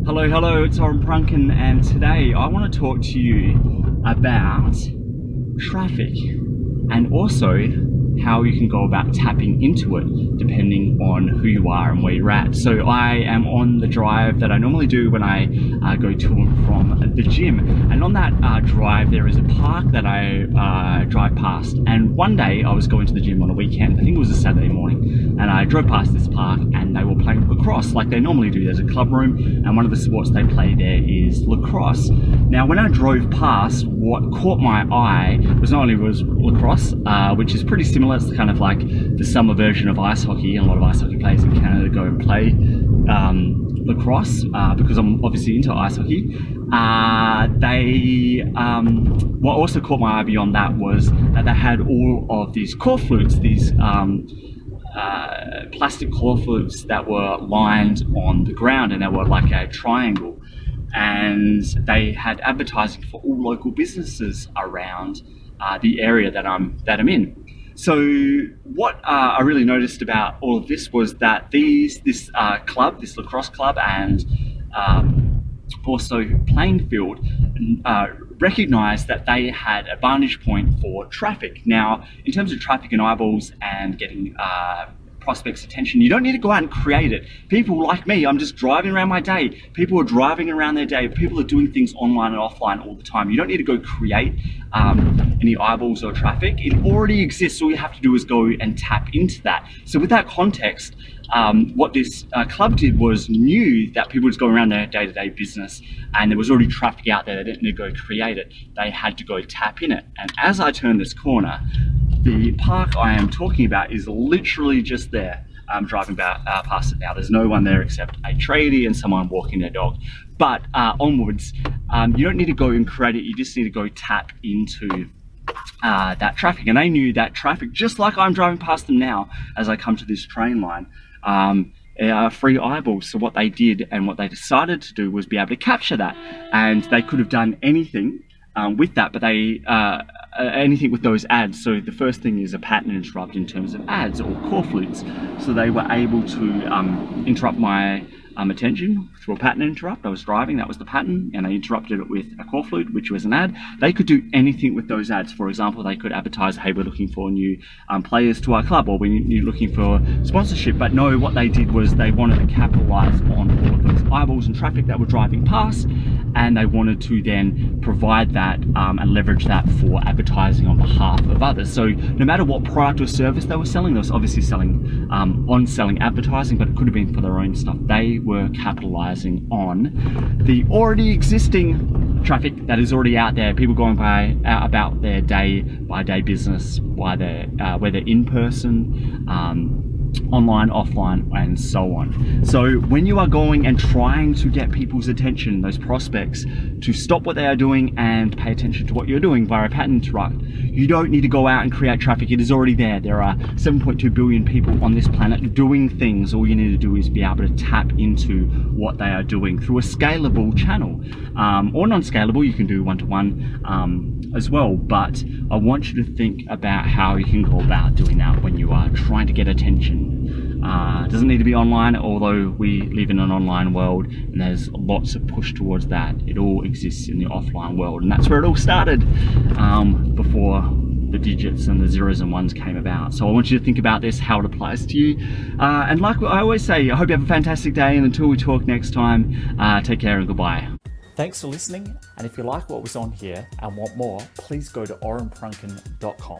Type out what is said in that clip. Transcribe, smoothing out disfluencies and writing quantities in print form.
Hello, it's Oren Prunken, and today I want to talk to you about traffic and also how you can go about tapping into it depending on who you are and where you're at. So I am on the drive that I normally do when I go to and from the gym, and on that drive there is a park that I drive past. And one day I was going to the gym on a weekend, I think it was a Saturday morning, and I drove past this park and they were playing lacrosse like they normally do. There's a club room and one of the sports they play there is lacrosse. Now when I drove past, what caught my eye was not only was lacrosse, which is pretty similar. It's kind of like the summer version of ice hockey, and a lot of ice hockey players in Canada go and play lacrosse because I'm obviously into ice hockey. What also caught my eye beyond that was that they had all of these corflutes, these plastic corflutes that were lined on the ground, and they were like a triangle, and they had advertising for all local businesses around the area that I'm in. So what I really noticed about all of this was that this lacrosse club, and also playing field, recognized that they had a vantage point for traffic. Now, in terms of traffic and eyeballs and getting prospects' attention, you don't need to go out and create it. People like me, I'm just driving around my day. People are driving around their day. People are doing things online and offline all the time. You don't need to go create any eyeballs or traffic. It already exists. All you have to do is go and tap into that. So with that context, what this club did was knew that people was going around their day-to-day business and there was already traffic out there. They didn't need to go create it. They had to go tap in it. And as I turn this corner, the park I am talking about is literally just there. I'm driving past it now. There's no one there except a tradie and someone walking their dog. But onwards, you don't need to go and create it. You just need to go tap into that traffic. And they knew that traffic, just like I'm driving past them now as I come to this train line, free eyeballs. So what they did and what they decided to do was be able to capture that. And they could have done anything with that, but they anything with those ads. So the first thing is a pattern interrupt in terms of ads or corflutes. So they were able to interrupt my attention through a pattern interrupt. I was driving, that was the pattern, and they interrupted it with a corflute, which was an ad. They could do anything with those ads. For example, they could advertise, hey, we're looking for new players to our club, or we're looking for sponsorship. But no, what they did was they wanted to capitalize on all of those eyeballs and traffic that were driving past, and they wanted to then provide that and leverage that for advertising on behalf of others. So no matter what product or service they were selling, they were obviously selling on-selling advertising, but it could have been for their own stuff. They were capitalizing on the already existing traffic that is already out there, people going about their day-by-day business, whether in person, online, offline, and so on. So when you are going and trying to get people's attention, those prospects, to stop what they are doing and pay attention to what you're doing via a pattern interrupt, you don't need to go out and create traffic. It is already there. There are 7.2 billion people on this planet doing things. All you need to do is be able to tap into what they are doing through a scalable channel, or non-scalable. You can do one-to-one as well, but I want you to think about how you can go about doing that when you are trying to get attention. It doesn't need to be online, although we live in an online world and there's lots of push towards that. It all exists in the offline world, and that's where it all started before the digits and the zeros and ones came about. So I want you to think about this, how it applies to you, and like I always say, I hope you have a fantastic day, and until we talk next time, take care and goodbye. Thanks for listening, and if you like what was on here and want more, please go to orenprunken.com.